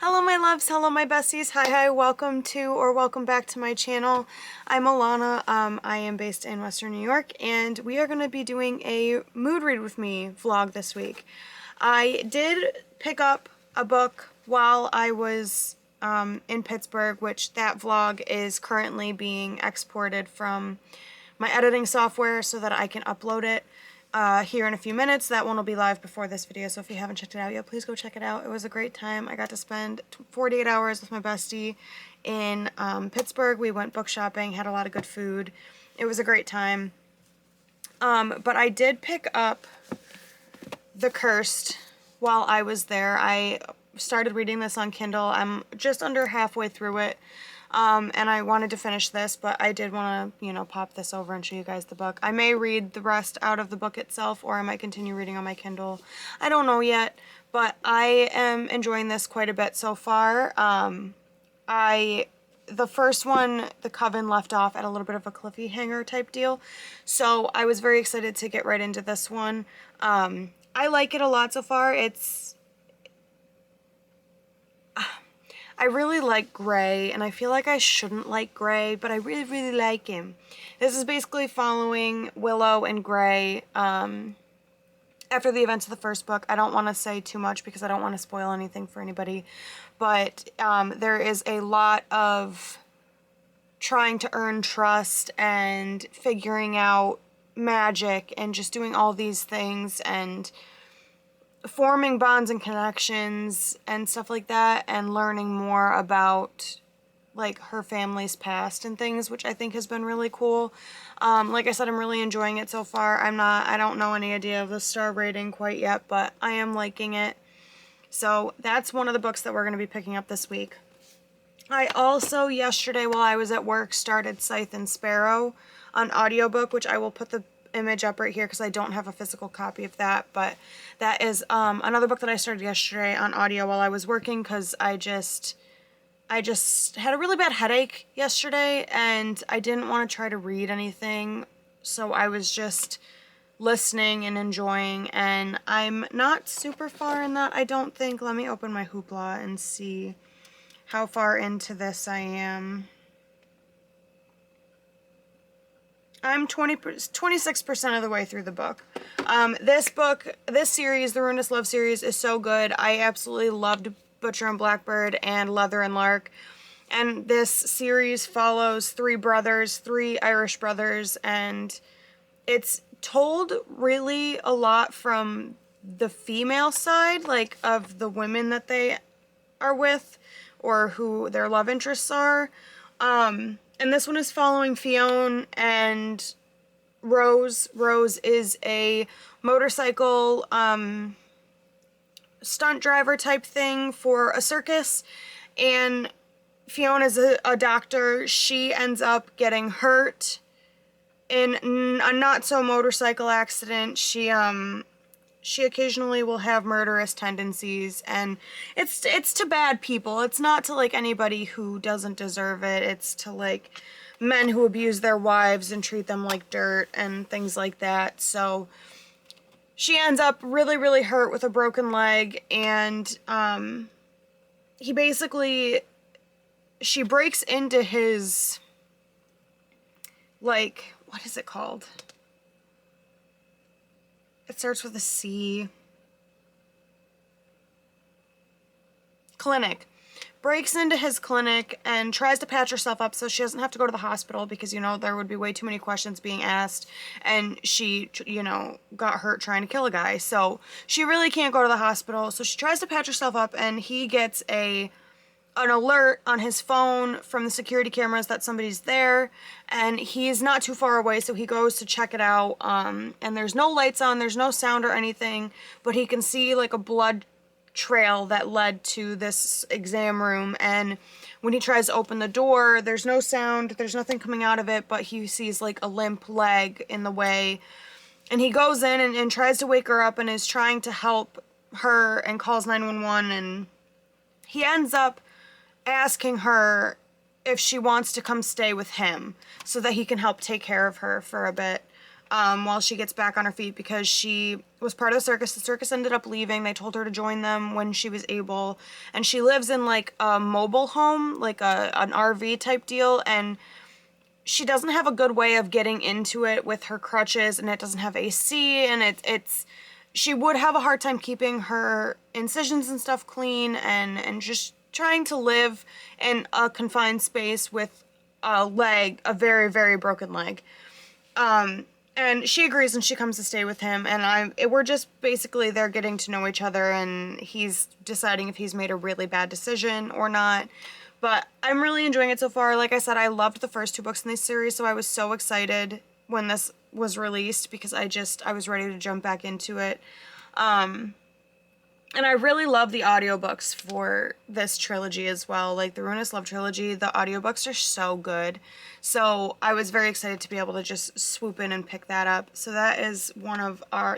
Hello my loves, hello my besties, hi, welcome to or welcome back to my channel. I'm Alanna, I am based in Western New York, and we are going to be doing a mood read with me vlog this week. I did pick up a book while I was in Pittsburgh, which that vlog is currently being exported from my editing software so that I can upload it here in a few minutes. That one will be live before this video, so if you haven't checked it out yet, please go check it out. It was a great time. I got to spend 48 hours with my bestie in Pittsburgh. We went book shopping, had a lot of good food. It was a great time. But I did pick up The Cursed while I was there. I started reading this on Kindle. I'm just under halfway through it. And I wanted to finish this, but I did want to, pop this over and show you guys the book. I may read the rest out of the book itself, or I might continue reading on my Kindle. I don't know yet, but I am enjoying this quite a bit so far. The first one, The Coven, left off at a little bit of a cliffhanger type deal, so I was very excited to get right into this one. I like it a lot so far. I really like Gray, and I feel like I shouldn't like Gray, but I really like him. This is basically following Willow and Gray after the events of the first book. I don't want to say too much because I don't want to spoil anything for anybody, but there is a lot of trying to earn trust and figuring out magic and just doing all these things and forming bonds and connections and stuff like that, and learning more about like her family's past and things, which I think has been really cool. Like I said, I'm really enjoying it so far. I don't know any idea of the star rating quite yet, but I am liking it. So that's one of the books that we're going to be picking up this week. I also, yesterday while I was at work, started Scythe and Sparrow on audiobook, which I will put the image up right here because I don't have a physical copy of that, but that is another book that I started yesterday on audio while I was working, because I just had a really bad headache yesterday and I didn't want to try to read anything, so I was just listening and enjoying, and I'm not super far in that, I don't think. Let me open my Hoopla and see how far into this I am. I'm 26% of the way through the book. This series, the Ruinous Love series, is so good. I absolutely loved Butcher and Blackbird and Leather and Lark. And this series follows three Irish brothers, and it's told really a lot from the female side, like of the women that they are with or who their love interests are. And this one is following Fionn and Rose. Rose is a motorcycle stunt driver type thing for a circus, and Fionn is a doctor. She ends up getting hurt in a not-so motorcycle accident. She occasionally will have murderous tendencies, and it's to bad people. It's not to like anybody who doesn't deserve it. It's to like men who abuse their wives and treat them like dirt and things like that. So she ends up really hurt with a broken leg, and she breaks into his, like, what is it called? It starts with a C. Clinic. Breaks into his clinic and tries to patch herself up so she doesn't have to go to the hospital, because, there would be way too many questions being asked, and she, got hurt trying to kill a guy. So she really can't go to the hospital. So she tries to patch herself up, and he gets an alert on his phone from the security cameras that somebody's there, and he's not too far away, so he goes to check it out, and there's no lights on, there's no sound or anything, but he can see like a blood trail that led to this exam room, and when he tries to open the door, there's no sound, there's nothing coming out of it, but he sees like a limp leg in the way, and he goes in and tries to wake her up and is trying to help her and calls 911, and he ends up asking her if she wants to come stay with him so that he can help take care of her for a bit. while she gets back on her feet, because she was part of the circus. The circus ended up leaving. They told her to join them when she was able. And she lives in like a mobile home, like an RV type deal. And she doesn't have a good way of getting into it with her crutches, and it doesn't have AC, and it's she would have a hard time keeping her incisions and stuff clean, and just trying to live in a confined space with a very, very broken leg. And she agrees, and she comes to stay with him, and we're just basically there getting to know each other, and he's deciding if he's made a really bad decision or not. But I'm really enjoying it so far. Like I said, I loved the first 2 books in this series, so I was so excited when this was released, because I was ready to jump back into it. And I really love the audiobooks for this trilogy as well. Like the Ruinous Love trilogy, the audiobooks are so good. So I was very excited to be able to just swoop in and pick that up. So that is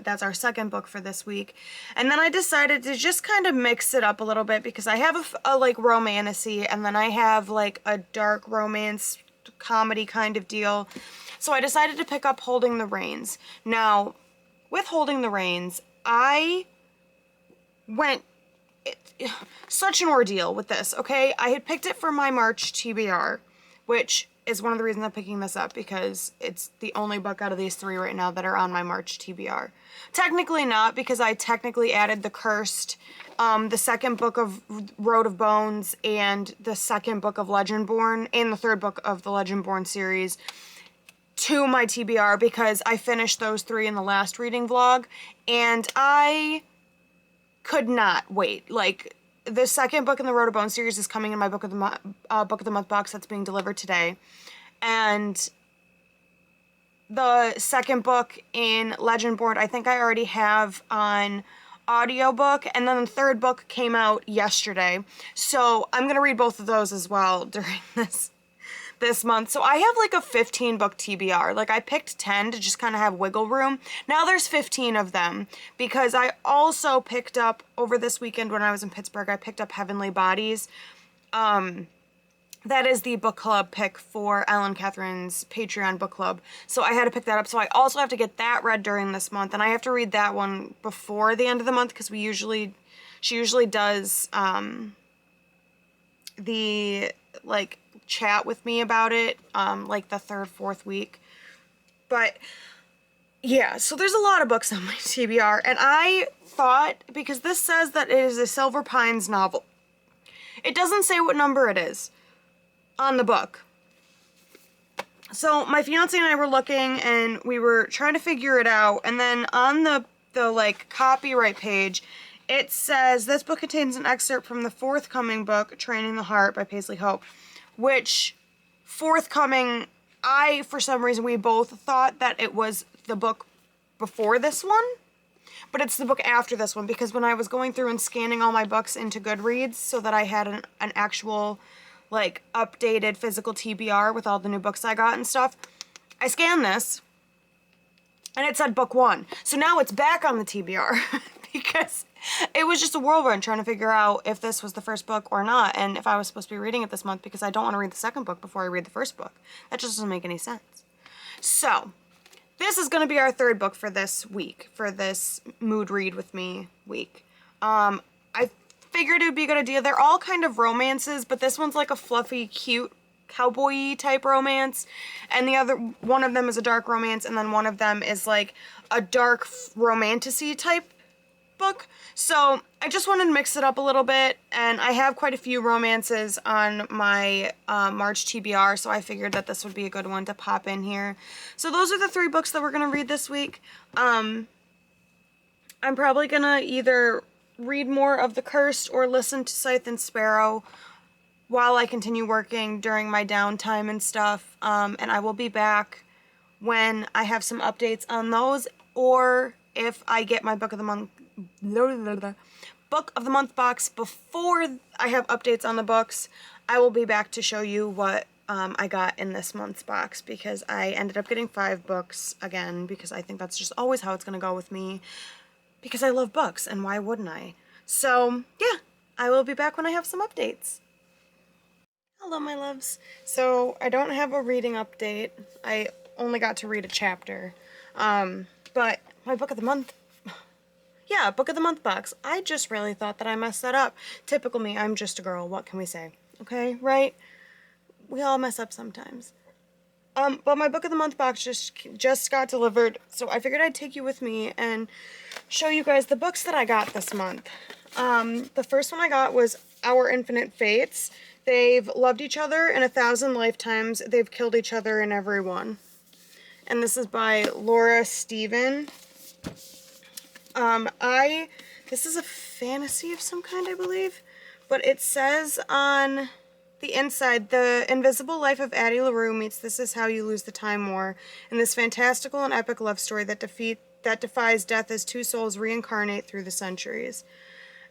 that's our second book for this week. And then I decided to just kind of mix it up a little bit, because I have a like romantasy, and then I have like a dark romance comedy kind of deal. So I decided to pick up Holding the Reins. Now, with Holding the Reins, I went such an ordeal with this, okay? I had picked it for my March TBR, which is one of the reasons I'm picking this up, because it's the only book out of these 3 right now that are on my March TBR. Technically not, because I technically added The Cursed, the second book of Road of Bones, and the second book of Legendborn, and the third book of the Legendborn series to my TBR, because I finished those 3 in the last reading vlog, and I could not wait. Like, the second book in the Road of Bones series is coming in my book of the month box that's being delivered today, and the second book in Legendborn I think I already have on audiobook, and then the third book came out yesterday, so I'm gonna read both of those as well during this month. So I have like a 15 book TBR. Like, I picked 10 to just kind of have wiggle room. Now there's 15 of them, because I also picked up over this weekend when I was in Pittsburgh, I picked up Heavenly Bodies. That is the book club pick for Ellen Catherine's Patreon book club. So I had to pick that up. So I also have to get that read during this month, and I have to read that one before the end of the month, because she usually does the like chat with me about it like the 3rd, 4th week. But yeah, so there's a lot of books on my TBR, and I thought, because this says that it is a Silver Pines novel, it doesn't say what number it is on the book. So my fiance and I were looking, and we were trying to figure it out, and then on the like copyright page, it says this book contains an excerpt from the forthcoming book Training the Heart by Paisley Hope, which forthcoming, for some reason, we both thought that it was the book before this one, but it's the book after this one, because when I was going through and scanning all my books into Goodreads so that I had an actual like updated physical TBR with all the new books I got and stuff, I scanned this and it said book 1. So now it's back on the TBR because it was just a whirlwind trying to figure out if this was the first book or not, and if I was supposed to be reading it this month, because I don't want to read the second book before I read the first book. That just doesn't make any sense. So this is going to be our 3rd book for this week, for this mood read with me week. I figured it would be a good idea. They're all kind of romances, but this one's like a fluffy, cute, cowboy-y type romance, and the other one of them is a dark romance, and then one of them is like a dark romantasy type book. So I just wanted to mix it up a little bit, and I have quite a few romances on my March TBR, so I figured that this would be a good one to pop in here. So those are the 3 books that we're going to read this week. I'm probably going to either read more of The Cursed or listen to Scythe and Sparrow while I continue working during my downtime and stuff, and I will be back when I have some updates on those, or if I get my book of the month box before I have updates on the books, I will be back to show you what I got in this month's box, because I ended up getting 5 books again, because I think that's just always how it's going to go with me, because I love books, and why wouldn't I? So yeah, I will be back when I have some updates. Hello, my loves. So I don't have a reading update. I only got to read a chapter. But my book of the month, yeah, book of the month box. I just really thought that I messed that up. Typical me, I'm just a girl. What can we say? Okay, right? We all mess up sometimes. But my book of the month box just got delivered, so I figured I'd take you with me and show you guys the books that I got this month. The first one I got was Our Infinite Fates. They've loved each other in 1,000 lifetimes. They've killed each other in every one. And this is by Laura Steven. This is a fantasy of some kind, I believe. But it says on the inside, the invisible life of Addie LaRue meets This Is How You Lose the Time War, in this fantastical and epic love story that defies death as two souls reincarnate through the centuries.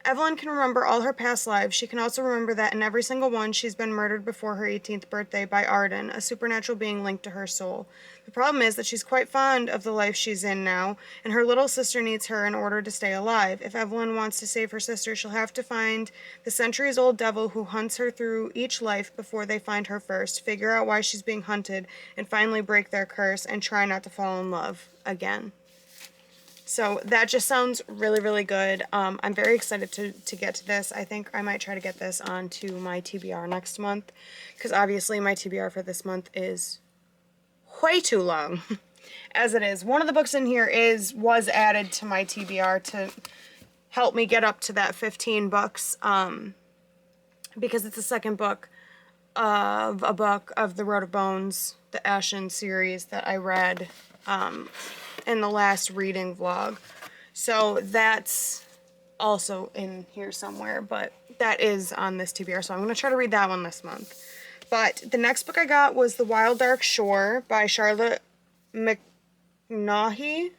Evelyn can remember all her past lives. She can also remember that in every single one, she's been murdered before her 18th birthday by Arden, a supernatural being linked to her soul. The problem is that she's quite fond of the life she's in now, and her little sister needs her in order to stay alive. If Evelyn wants to save her sister, she'll have to find the centuries-old devil who hunts her through each life before they find her first, figure out why she's being hunted, and finally break their curse and try not to fall in love again. So that just sounds really, really good. I'm very excited to get to this. I think I might try to get this onto my TBR next month, because obviously my TBR for this month is way too long as it is. One of the books in here was added to my TBR to help me get up to that 15 books, because it's the second book of a book of the Road of Bones, the Ashen series that I read in the last reading vlog. So that's also in here somewhere, but that is on this TBR, so I'm going to try to read that one this month. But the next book I got was The Wild Dark Shore by Charlotte McConaughey.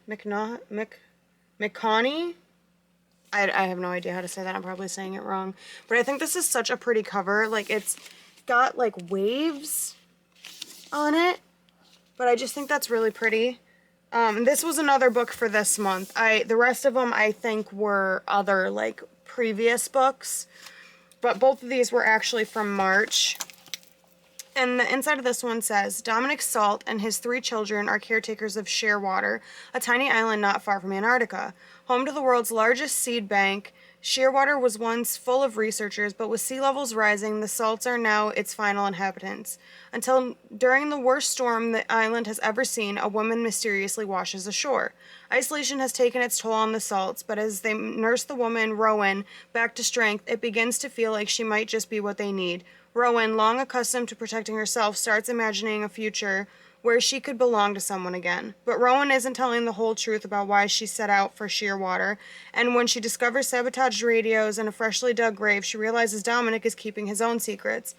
I have no idea how to say that. I'm probably saying it wrong. But I think this is such a pretty cover. Like, it's got like waves on it, but I just think that's really pretty. This was another book for this month. The rest of them I think were other like previous books, but both of these were actually from March. And the inside of this one says, Dominic Salt and his 3 children are caretakers of Shearwater, a tiny island not far from Antarctica. Home to the world's largest seed bank, Shearwater was once full of researchers, but with sea levels rising, the Salts are now its final inhabitants. Until during the worst storm the island has ever seen, a woman mysteriously washes ashore. Isolation has taken its toll on the Salts, but as they nurse the woman, Rowan, back to strength, it begins to feel like she might just be what they need. Rowan, long accustomed to protecting herself, starts imagining a future where she could belong to someone again. But Rowan isn't telling the whole truth about why she set out for Shearwater, and when she discovers sabotaged radios and a freshly dug grave, she realizes Dominic is keeping his own secrets.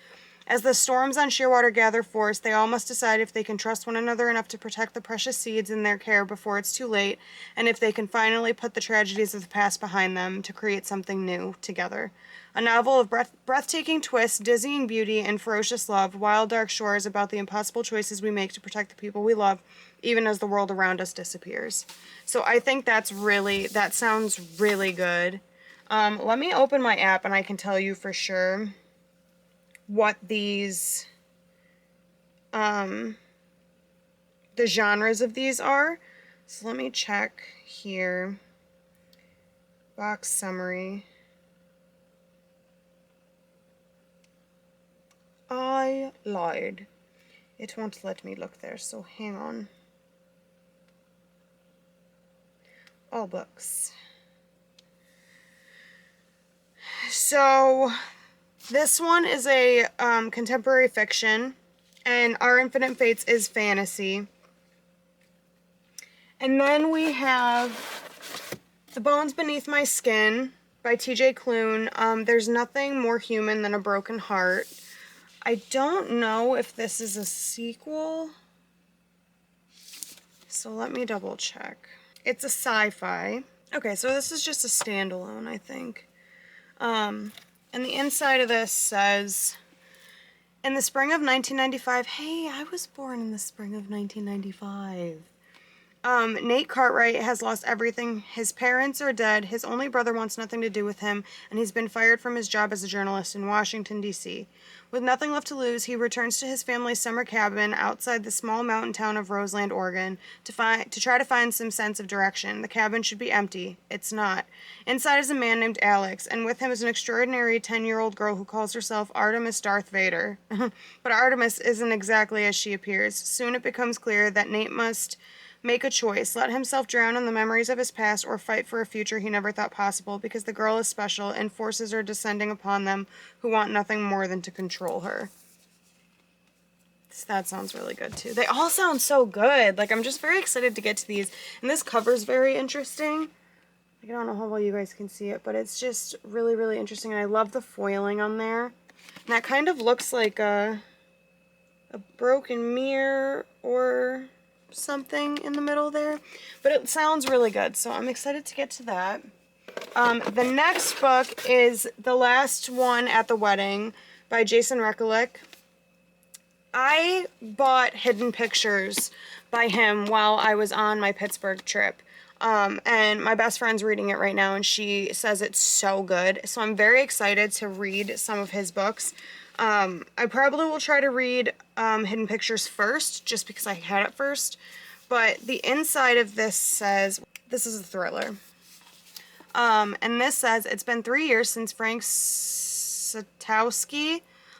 As the storms on Shearwater gather force, they all must decide if they can trust one another enough to protect the precious seeds in their care before it's too late, and if they can finally put the tragedies of the past behind them to create something new together. A novel of breathtaking twists, dizzying beauty, and ferocious love, Wild Dark Shore is about the impossible choices we make to protect the people we love, even as the world around us disappears. So I think that sounds really good. Let me open my app and I can tell you for sure what these, the genres of these are. So let me check here. Box summary. I lied. It won't let me look there, so hang on. All books. So this one is a contemporary fiction, and Our Infinite Fates is fantasy. And then we have The Bones Beneath My Skin by T.J. Klune. There's nothing more human than a broken heart. I don't know if this is a sequel, so let me double check. It's a sci-fi. Okay, so this is just a standalone, I think. And the inside of this says, in the spring of 1995, hey, I was born in the spring of 1995. Nate Cartwright has lost everything. His parents are dead. His only brother wants nothing to do with him, and he's been fired from his job as a journalist in Washington, D.C. With nothing left to lose, he returns to his family's summer cabin outside the small mountain town of Roseland, Oregon, to try to find some sense of direction. The cabin should be empty. It's not. Inside is a man named Alex, and with him is an extraordinary 10-year-old girl who calls herself Artemis Darth Vader. But Artemis isn't exactly as she appears. Soon it becomes clear that Nate must make a choice, let himself drown in the memories of his past, or fight for a future he never thought possible, because the girl is special and forces are descending upon them who want nothing more than to control her. That sounds really good too. They all sound so good. Like, I'm just very excited to get to these. And this cover's very interesting. Like, I don't know how well you guys can see it, but it's just really, really interesting. And I love the foiling on there. And that kind of looks like a broken mirror or something in the middle there, but it sounds really good, so I'm excited to get to that. The next book is The Last One at the Wedding by Jason Rekulic. I bought Hidden Pictures by him while I was on my Pittsburgh trip, and my best friend's reading it right now, and she says it's so good, so I'm very excited to read some of his books. I probably will try to read Hidden Pictures first, just because I had it first. But the inside of this says, this is a thriller. And this says, it's been 3 years since Frank Satowski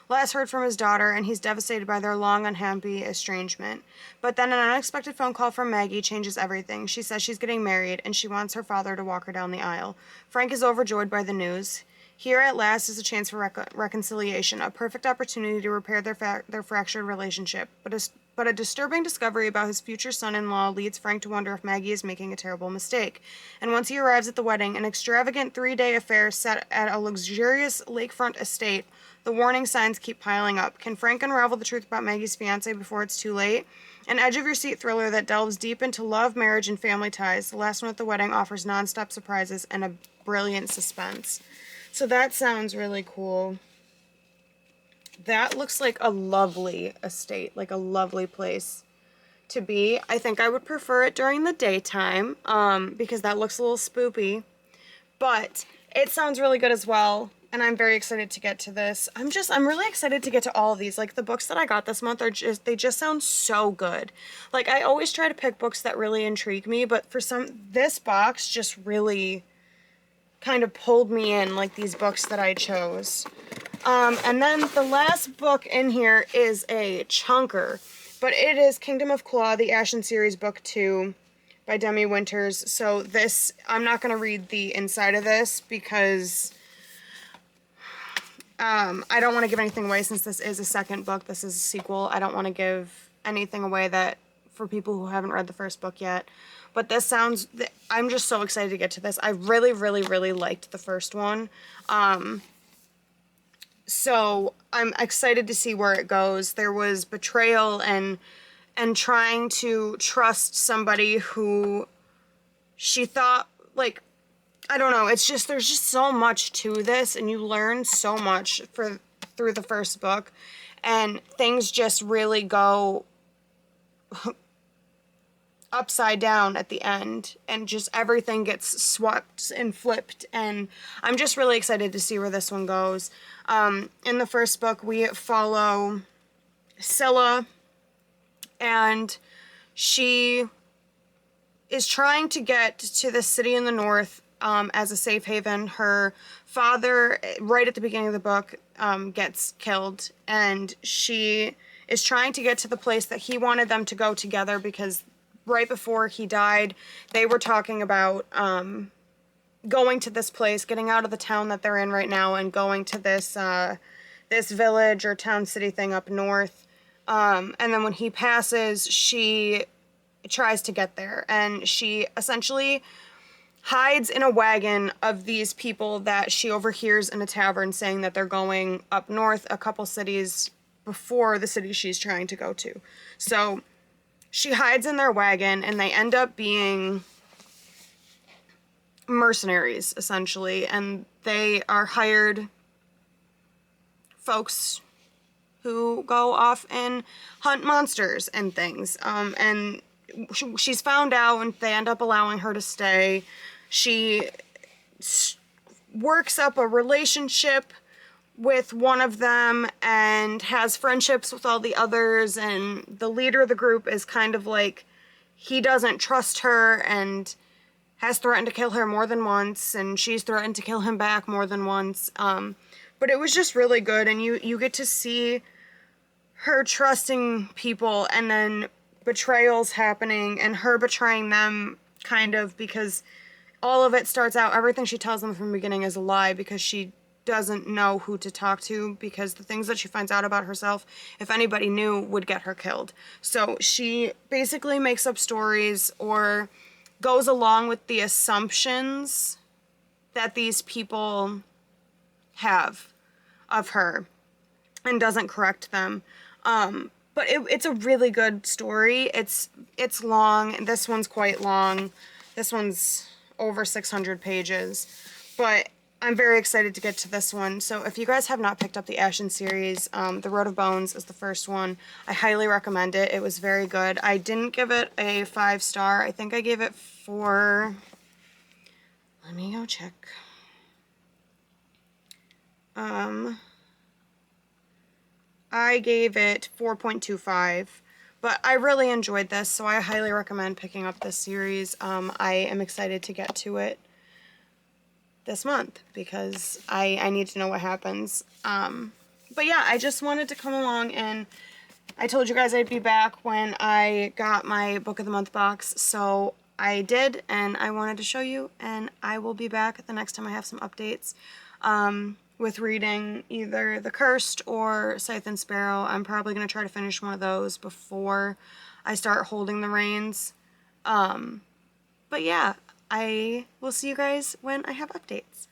last heard from his daughter, and he's devastated by their long, unhappy estrangement. But then an unexpected phone call from Maggie changes everything. She says she's getting married, and she wants her father to walk her down the aisle. Frank is overjoyed by the news. Here at last is a chance for reconciliation, a perfect opportunity to repair their fractured relationship. But a disturbing discovery about his future son-in-law leads Frank to wonder if Maggie is making a terrible mistake. And once he arrives at the wedding, an extravagant 3-day affair set at a luxurious lakefront estate, the warning signs keep piling up. Can Frank unravel the truth about Maggie's fiancé before it's too late? An edge-of-your-seat thriller that delves deep into love, marriage, and family ties. The Last One at the Wedding offers non-stop surprises and a brilliant suspense. So that sounds really cool. That looks like a lovely estate, like a lovely place to be. I think I would prefer it during the daytime, because that looks a little spoopy. But it sounds really good as well, and I'm very excited to get to this. I'm really excited to get to all of these. Like, the books that I got this month they just sound so good. Like, I always try to pick books that really intrigue me, but this box just really kind of pulled me in, like these books that I chose. And then the last book in here is a chunker, but it is Kingdom of Claw, the Ashen Series Book 2 by Demi Winters. So this, I'm not going to read the inside of this because I don't want to give anything away since this is a second book. This is a sequel. I don't want to give anything away that for people who haven't read the first book yet. But this sounds, I'm just so excited to get to this. I really, really, really liked the first one. So I'm excited to see where it goes. There was betrayal and trying to trust somebody who she thought, like, I don't know, it's just, there's just so much to this, and you learn so much through the first book, and things just really go upside down at the end, and just everything gets swapped and flipped, and I'm just really excited to see where this one goes. In the first book, we follow Scylla, and she is trying to get to the city in the north as a safe haven. Her father, right at the beginning of the book, gets killed, and she is trying to get to the place that he wanted them to go together, because right before he died, they were talking about going to this place, getting out of the town that they're in right now, and going to this this village or town city thing up north. And then when he passes, she tries to get there, and she essentially hides in a wagon of these people that she overhears in a tavern saying that they're going up north a couple cities before the city she's trying to go to. So she hides in their wagon, and they end up being mercenaries, essentially, and they are hired folks who go off and hunt monsters and things. And she's found out and they end up allowing her to stay. She works up a relationship with one of them and has friendships with all the others, and the leader of the group is kind of like, he doesn't trust her and has threatened to kill her more than once, and she's threatened to kill him back more than once. But it was just really good, and you get to see her trusting people and then betrayals happening and her betraying them, kind of, because all of it starts out, everything she tells them from the beginning is a lie, because she doesn't know who to talk to, because the things that she finds out about herself, if anybody knew, would get her killed. So she basically makes up stories or goes along with the assumptions that these people have of her and doesn't correct them. But it's a really good story. It's long. This one's quite long. This one's over 600 pages. But I'm very excited to get to this one. So if you guys have not picked up the Ashen series, The Road of Bones is the first one. I highly recommend it. It was very good. I didn't give it a 5-star. I think I gave it 4. Let me go check. I gave it 4.25. But I really enjoyed this, so I highly recommend picking up this series. I am excited to get to it this month because I need to know what happens. But yeah, I just wanted to come along, and I told you guys I'd be back when I got my Book of the Month box, so I did, and I wanted to show you, and I will be back the next time I have some updates with reading either The Cursed or Scythe and Sparrow. I'm probably going to try to finish one of those before I start holding the reins. But yeah, I will see you guys when I have updates.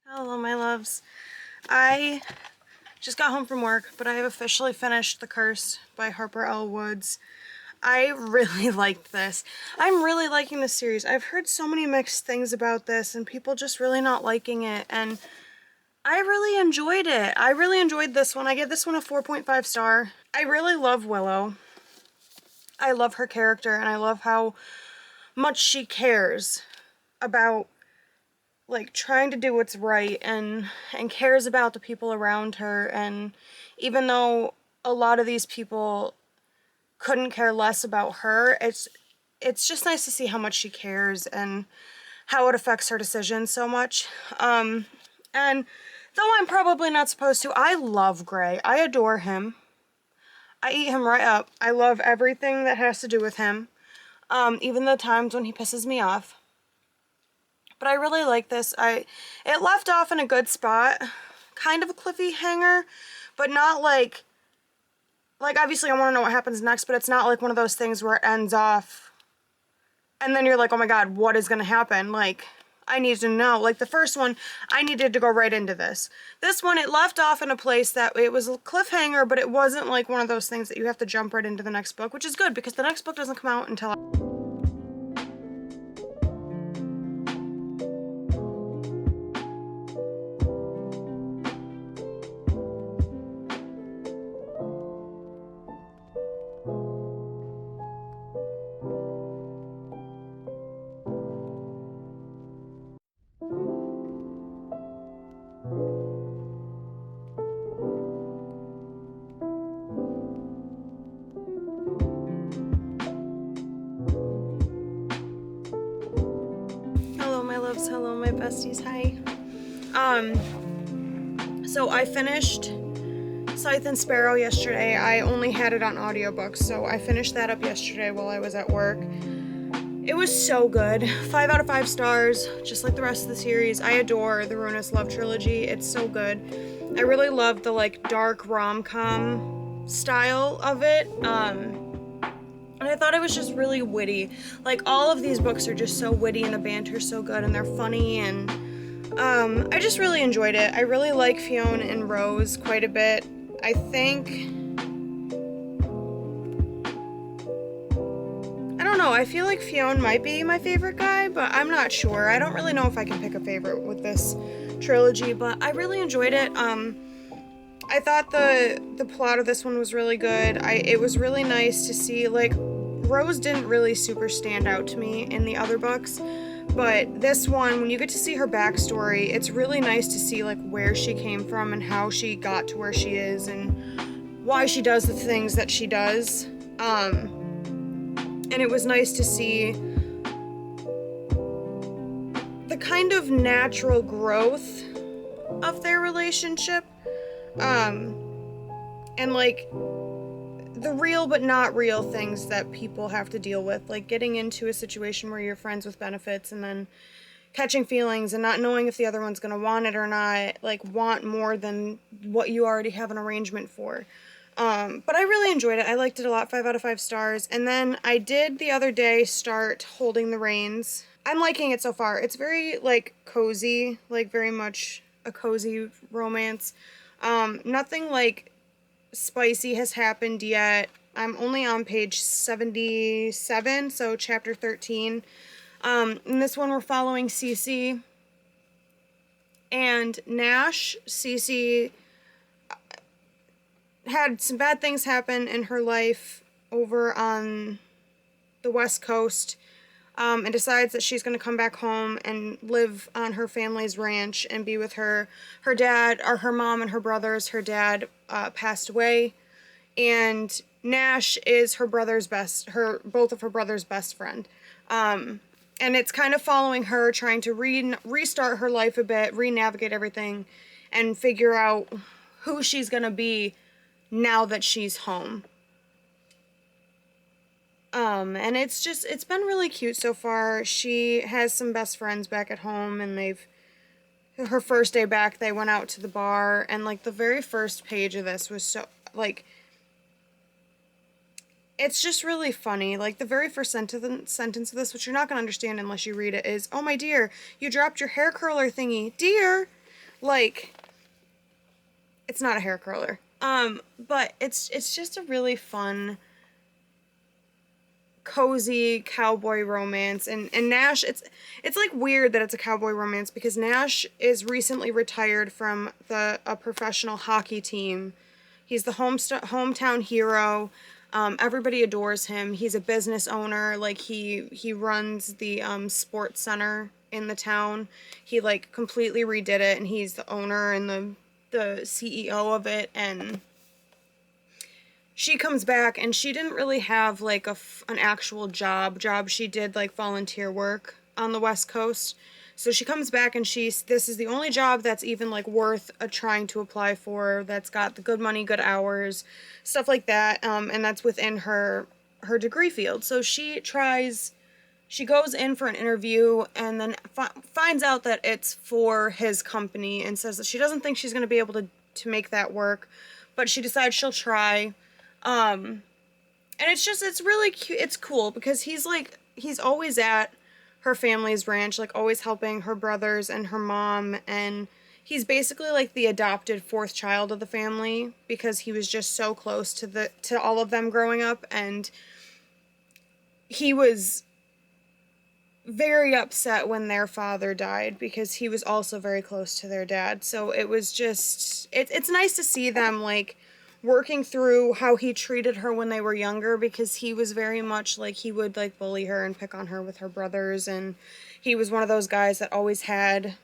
Hello, my loves. I just got home from work, but I have officially finished The Curse by Harper L. Woods. I really liked this. I'm really liking this series. I've heard so many mixed things about this and people just really not liking it, and I really enjoyed it. I really enjoyed this one. I gave this one a 4.5 star. I really love Willow. I love her character, and I love how much she cares about like trying to do what's right and cares about the people around her. And even though a lot of these people couldn't care less about her, it's just nice to see how much she cares and how it affects her decisions so much. And though I'm probably not supposed to, I love Gray. I adore him. I eat him right up. I love everything that has to do with him, even the times when he pisses me off. But I really like this. It left off in a good spot, kind of a cliffhanger, but not like obviously I want to know what happens next, but it's not like one of those things where it ends off and then you're like, oh my god, what is going to happen? Like, I need to know. Like the first one, I needed to go right into this. This one, it left off in a place that it was a cliffhanger, but it wasn't like one of those things that you have to jump right into the next book, which is good because the next book doesn't come out until besties, hi. So I finished Scythe and Sparrow yesterday. I only had it on audiobooks, so I finished that up yesterday while I was at work. It was so good. 5 out of 5 stars, just like the rest of the series. I adore the Ruinous Love trilogy. It's so good. I really love the like dark rom-com style of it. And I thought it was just really witty. Like, all of these books are just so witty, and the banter's so good, and they're funny, and I just really enjoyed it. I really like Fionn and Rose quite a bit. I think, I don't know, I feel like Fionn might be my favorite guy, but I'm not sure. I don't really know if I can pick a favorite with this trilogy, but I really enjoyed it. I thought the plot of this one was really good. It was really nice to see, like, Rose didn't really super stand out to me in the other books, but this one, when you get to see her backstory, it's really nice to see, like, where she came from and how she got to where she is and why she does the things that she does. And it was nice to see the kind of natural growth of their relationship. And like the real but not real things that people have to deal with, like getting into a situation where you're friends with benefits and then catching feelings and not knowing if the other one's gonna want it or not, like want more than what you already have an arrangement for. But I really enjoyed it. I liked it a lot, 5 out of 5 stars. And then I did the other day start Holding the Reins. I'm liking it so far. It's very like cozy, like very much a cozy romance. Nothing like spicy has happened yet. I'm only on page 77, so chapter 13. In this one we're following Cece and Nash. Cece had some bad things happen in her life over on the West Coast, and decides that she's going to come back home and live on her family's ranch and be with her dad, or her mom and her brothers. Her dad passed away, and Nash is both of her brother's best friend. And it's kind of following her trying to restart her life a bit, re-navigate everything, and figure out who she's going to be now that she's home. And it's been really cute so far. She has some best friends back at home, and her first day back, they went out to the bar, and, like, the very first page of this was so, like, it's just really funny. Like, the very first sentence of this, which you're not going to understand unless you read it, is, "Oh, my dear, you dropped your hair curler thingy. Dear!" Like, it's not a hair curler. But it's just a really fun, cozy cowboy romance, and Nash, it's like weird that it's a cowboy romance because Nash is recently retired from a professional hockey team. He's the hometown hero. Everybody adores him. He's a business owner. Like, he runs the sports center in the town. He like completely redid it, and he's the owner and the CEO of it. And she comes back, and she didn't really have like an actual job. She did like volunteer work on the West Coast. So she comes back, and this is the only job that's even like worth trying to apply for, that's got the good money, good hours, stuff like that. And that's within her degree field. So she goes in for an interview, and then finds out that it's for his company, and says that she doesn't think she's going to be able to make that work, but she decides she'll try. And it's really cute. It's cool because he's always at her family's ranch, like always helping her brothers and her mom, and he's basically like the adopted fourth child of the family because he was just so close to all of them growing up, and he was very upset when their father died because he was also very close to their dad. So it was just, it's nice to see them like working through how he treated her when they were younger, because he was very much like, he would like bully her and pick on her with her brothers, and he was one of those guys that always had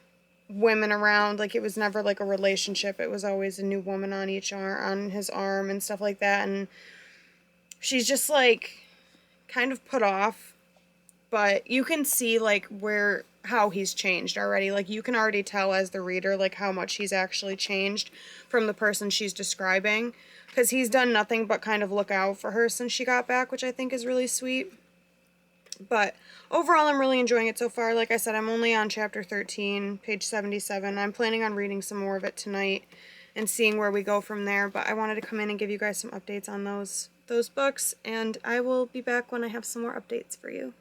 women around. Like, it was never like a relationship, it was always a new woman on his arm and stuff like that. And she's just like kind of put off, but you can see like where how he's changed already. Like, you can already tell as the reader, like, how much he's actually changed from the person she's describing, because he's done nothing but kind of look out for her since she got back, which I think is really sweet. But overall, I'm really enjoying it so far. Like I said, I'm only on chapter 13, page 77. I'm planning on reading some more of it tonight and seeing where we go from there. But I wanted to come in and give you guys some updates on those books, and I will be back when I have some more updates for you.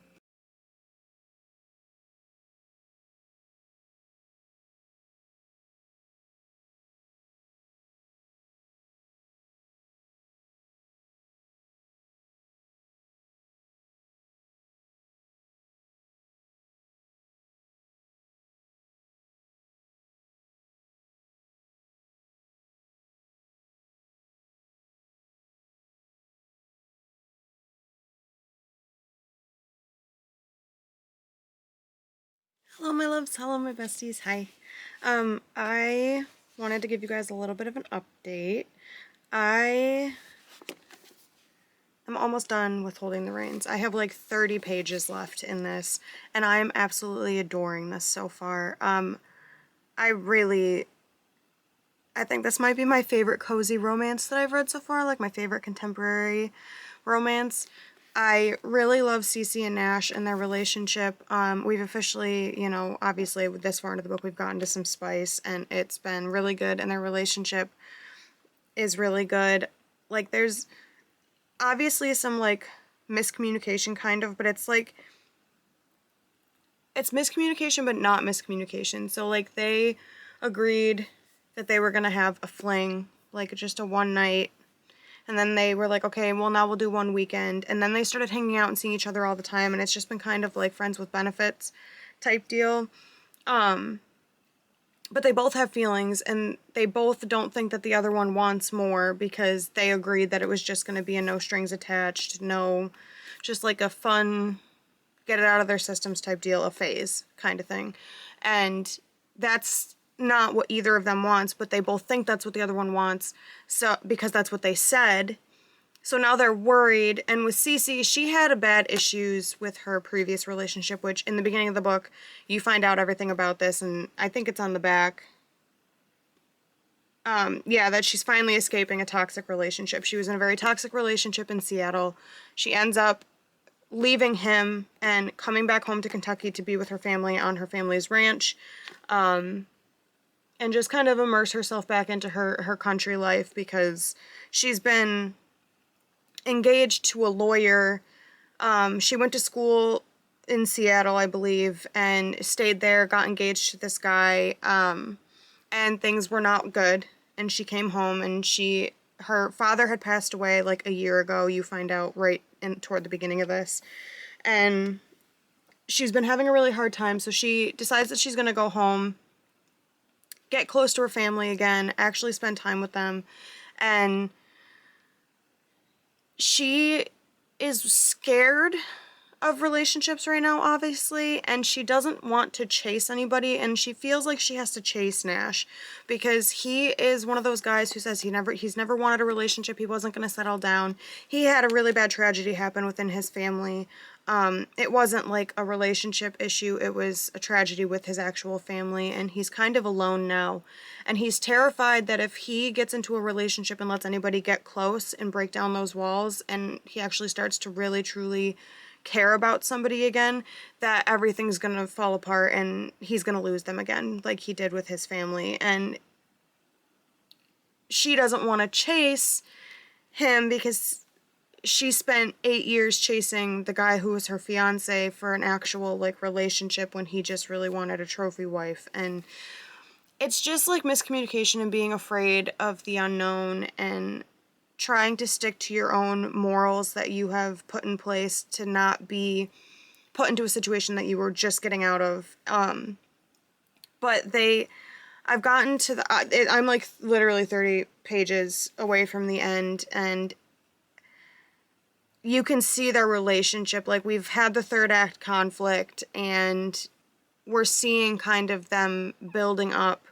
Hello, my loves. Hello, my besties. Hi. I wanted to give you guys a little bit of an update. I am almost done with Holding the Reins. I have like 30 pages left in this, and I am absolutely adoring this so far. I think this might be my favorite cozy romance that I've read so far, like my favorite contemporary romance. I really love Cece and Nash and their relationship. We've officially, obviously with this far into the book, we've gotten to some spice, and it's been really good, and their relationship is really good. Like, there's obviously some, like, miscommunication kind of, but it's like, it's miscommunication but not miscommunication. So, like, they agreed that they were gonna have a fling, like just a one night, and then they were like, okay, well, now we'll do one weekend, and then they started hanging out and seeing each other all the time, and it's just been kind of like friends with benefits type deal. But they both have feelings, and they both don't think that the other one wants more, because they agreed that it was just going to be a no strings attached, no, just like a fun, get it out of their systems type deal, a phase kind of thing. And that's not what either of them wants, but they both think that's what the other one wants, so because that's what they said. So now they're worried, and with Cece, she had a bad issues with her previous relationship, which in the beginning of the book, you find out everything about this, and I think it's on the back. Yeah, that she's finally escaping a toxic relationship. She was in a very toxic relationship in Seattle. She ends up leaving him and coming back home to Kentucky to be with her family on her family's ranch, and just kind of immerse herself back into her country life, because she's been engaged to a lawyer. She went to school in Seattle, I believe, and stayed there, got engaged to this guy, and things were not good. And she came home, and her father had passed away like a year ago, you find out right toward the beginning of this. And she's been having a really hard time, so she decides that she's going to go home, get close to her family again, actually spend time with them. And she is scared of relationships right now, obviously, and she doesn't want to chase anybody, and she feels like she has to chase Nash, because he is one of those guys who says he's never wanted a relationship, he wasn't going to settle down. He had a really bad tragedy happen within his family. It wasn't like a relationship issue, it was a tragedy with his actual family, and he's kind of alone now. And he's terrified that if he gets into a relationship and lets anybody get close and break down those walls, and he actually starts to really, truly care about somebody again, that everything's gonna fall apart and he's gonna lose them again, like he did with his family. And she doesn't want to chase him, because she spent 8 years chasing the guy who was her fiance for an actual, like, relationship, when he just really wanted a trophy wife. And it's just like miscommunication and being afraid of the unknown, and trying to stick to your own morals that you have put in place to not be put into a situation that you were just getting out of. But I've gotten to I'm like literally 30 pages away from the end, and you can see their relationship. Like, we've had the third act conflict, and we're seeing kind of them building up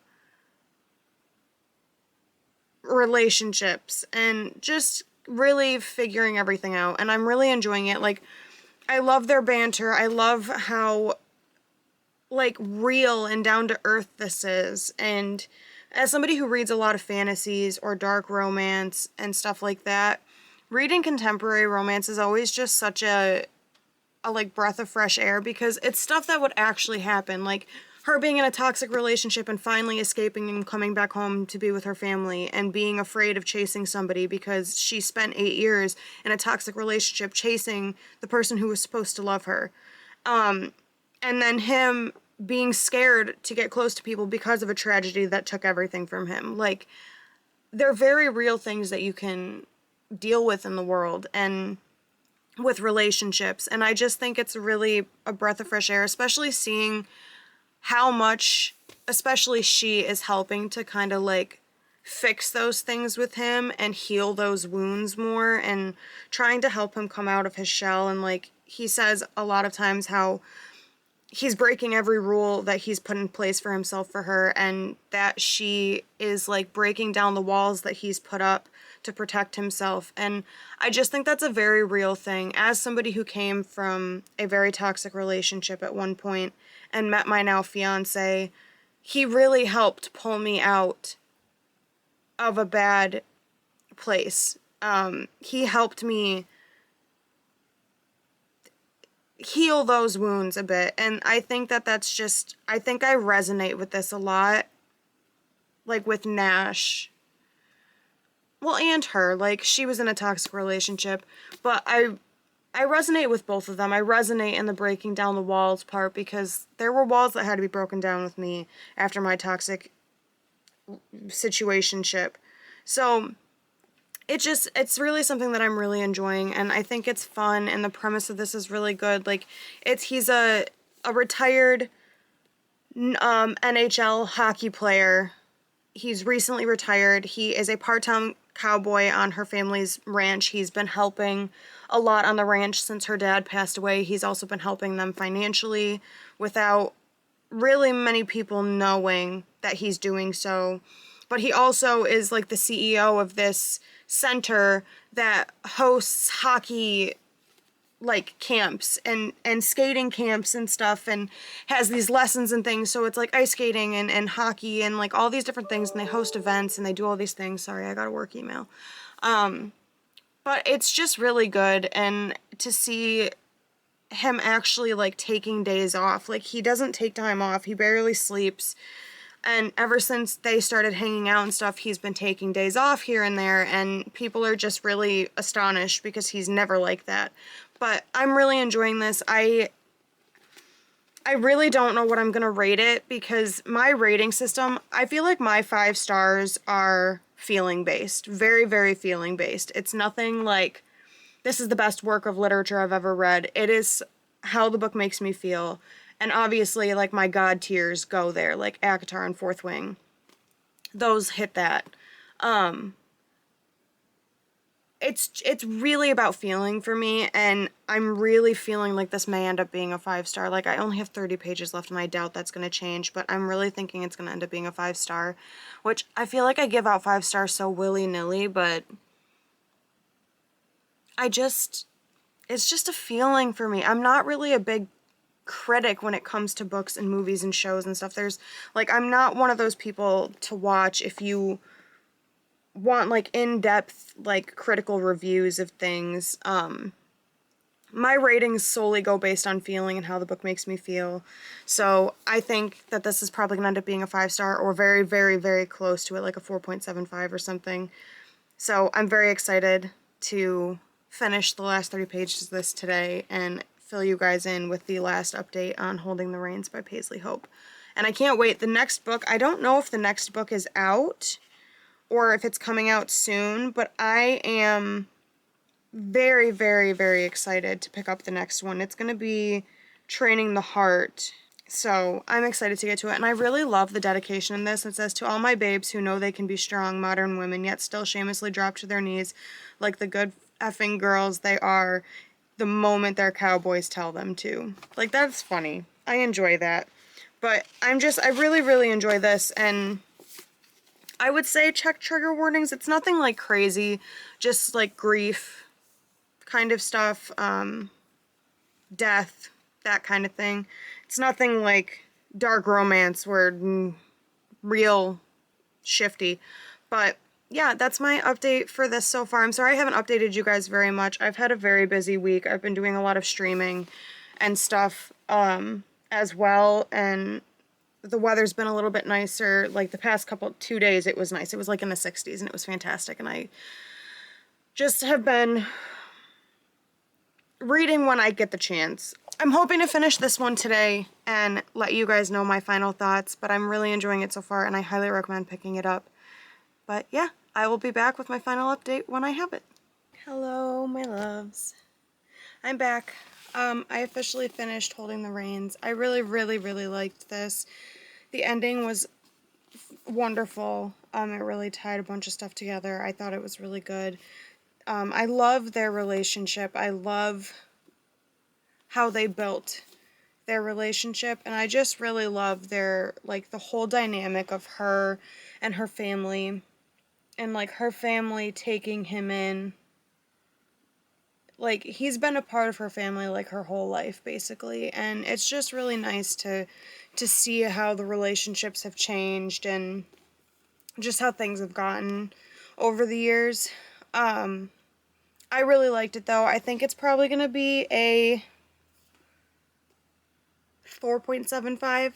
relationships and just really figuring everything out. And I'm really enjoying it. Like, I love their banter. I love how like real and down to earth this is. And as somebody who reads a lot of fantasies or dark romance and stuff like that, reading contemporary romance is always just such a like breath of fresh air, because it's stuff that would actually happen. Like her being in a toxic relationship and finally escaping and coming back home to be with her family, and being afraid of chasing somebody because she spent 8 years in a toxic relationship chasing the person who was supposed to love her. And then him being scared to get close to people because of a tragedy that took everything from him. Like, they're very real things that you can deal with in the world and with relationships. And I just think it's really a breath of fresh air, especially seeing how much, especially she is helping to kind of like fix those things with him and heal those wounds more, and trying to help him come out of his shell. And like he says a lot of times how he's breaking every rule that he's put in place for himself for her, and that she is like breaking down the walls that he's put up to protect himself. And I just think that's a very real thing. As somebody who came from a very toxic relationship at one point and met my now fiance, he really helped pull me out of a bad place. He helped me heal those wounds a bit. And I think that that's just, I think I resonate with this a lot. Like with Nash. Well, and her. Like, she was in a toxic relationship. But I resonate with both of them. I resonate in the breaking down the walls part, because there were walls that had to be broken down with me after my toxic situationship. So it's really something that I'm really enjoying, and I think it's fun, and the premise of this is really good. Like, he's a retired NHL hockey player. He's recently retired. He is a part-time cowboy on her family's ranch. He's been helping a lot on the ranch since her dad passed away. He's also been helping them financially without really many people knowing that he's doing so. But he also is like the CEO of this center that hosts hockey like camps and skating camps and stuff, and has these lessons and things. So it's like ice skating and hockey and like all these different things, and they host events and they do all these things. Sorry, I got a work email. But it's just really good, and to see him actually like taking days off. Like, he doesn't take time off. He barely sleeps. And ever since they started hanging out and stuff, he's been taking days off here and there, and people are just really astonished because he's never like that. But I'm really enjoying this. I really don't know what I'm gonna rate it, because my rating system, I feel like my 5 stars are feeling based. Very, very feeling based. It's nothing like, this is the best work of literature I've ever read. It is how the book makes me feel. And obviously, like, my god tiers go there, like ACOTAR and Fourth Wing. Those hit that. It's really about feeling for me, and I'm really feeling like this may end up being a 5 star. Like, I only have 30 pages left, and I doubt that's going to change, but I'm really thinking it's going to end up being a 5 star, which I feel like I give out 5 stars so willy-nilly, but it's just a feeling for me. I'm not really a big critic when it comes to books and movies and shows and stuff. There's, like, I'm not one of those people to watch if you want, like, in-depth, like, critical reviews of things. My ratings solely go based on feeling and how the book makes me feel. So I think that this is probably going to end up being a 5 star, or very, very, very close to it, like a 4.75 or something. So I'm very excited to finish the last 30 pages of this today and fill you guys in with the last update on Holding the Reins by Paisley Hope. And I can't wait. The next book, I don't know if the next book is out or if it's coming out soon, but I am very, very, very excited to pick up the next one. It's going to be Training the Heart. So I'm excited to get to it. And I really love the dedication in this. It says, "To all my babes who know they can be strong, modern women, yet still shamelessly drop to their knees like the good effing girls they are the moment their cowboys tell them to." Like, that's funny. I enjoy that. But I really, really enjoy this, and I would say check trigger warnings. It's nothing like crazy, just like grief kind of stuff, death, that kind of thing. It's nothing like dark romance were real shifty. But yeah, that's my update for this so far. I'm sorry I haven't updated you guys very much. I've had a very busy week. I've been doing a lot of streaming and stuff as well, and the weather's been a little bit nicer. Like the past 2 days it was nice. It was like in the 60s and it was fantastic, and I just have been reading when I get the chance. I'm hoping to finish this one today and let you guys know my final thoughts, but I'm really enjoying it so far and I highly recommend picking it up. But yeah, I will be back with my final update when I have it. Hello, my loves. I'm back. I officially finished Holding the Reins. I really, really, really liked this. The ending was wonderful. It really tied a bunch of stuff together. I thought it was really good. I love their relationship. I love how they built their relationship, and I just really love their, like, the whole dynamic of her and her family, and, like, her family taking him in. Like, he's been a part of her family, like, her whole life, basically, and it's just really nice to see how the relationships have changed and just how things have gotten over the years. I really liked it, though. I think it's probably going to be a 4.75.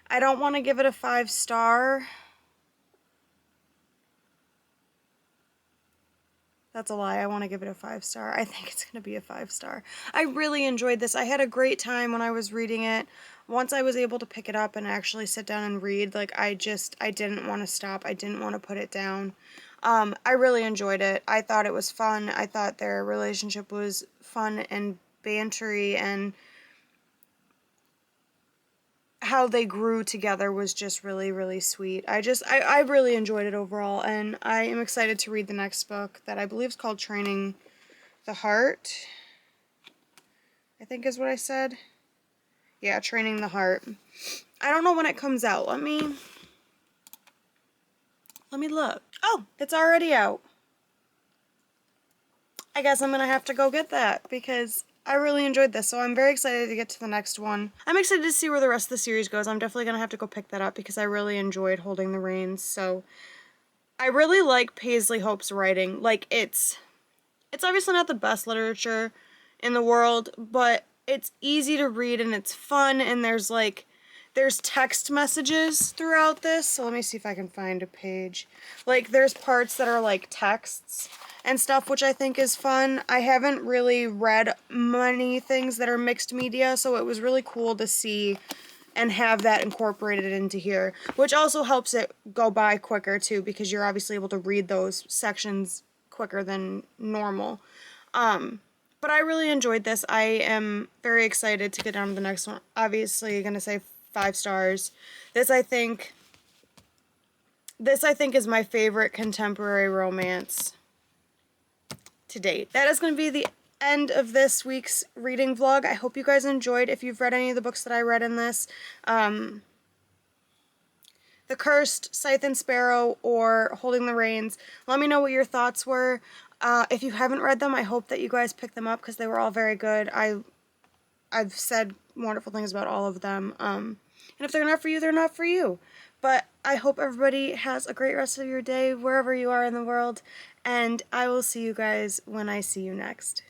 I don't want to give it a 5-star. That's a lie. I want to give it a 5-star. I think it's going to be a 5-star. I really enjoyed this. I had a great time when I was reading it. Once I was able to pick it up and actually sit down and read, like, I didn't want to stop. I didn't want to put it down. I really enjoyed it. I thought it was fun. I thought their relationship was fun and bantery, and how they grew together was just really, really sweet. I really enjoyed it overall, and I am excited to read the next book that I believe is called Training the Heart, I think is what I said. Yeah, Training the Heart. I don't know when it comes out. Let me look. Oh, it's already out. I guess I'm gonna have to go get that because I really enjoyed this, so I'm very excited to get to the next one. I'm excited to see where the rest of the series goes. I'm definitely gonna have to go pick that up because I really enjoyed Holding the Reins. So I really like Paisley Hope's writing. Like, it's obviously not the best literature in the world, but it's easy to read and it's fun, and there's text messages throughout this. So let me see if I can find a page. Like, there's parts that are like texts and stuff, which I think is fun. I haven't really read many things that are mixed media, so it was really cool to see and have that incorporated into here, which also helps it go by quicker too, because you're obviously able to read those sections quicker than normal. But I really enjoyed this. I am very excited to get down to the next one. Obviously, I'm gonna say 5 stars. This I think is my favorite contemporary romance to date. That is going to be the end of this week's reading vlog. I hope you guys enjoyed. If you've read any of the books that I read in this, The Cursed, Scythe and Sparrow, or Holding the Reins, let me know what your thoughts were. If you haven't read them, I hope that you guys pick them up because they were all very good. I've said wonderful things about all of them. And if they're not for you, they're not for you. But I hope everybody has a great rest of your day wherever you are in the world, and I will see you guys when I see you next.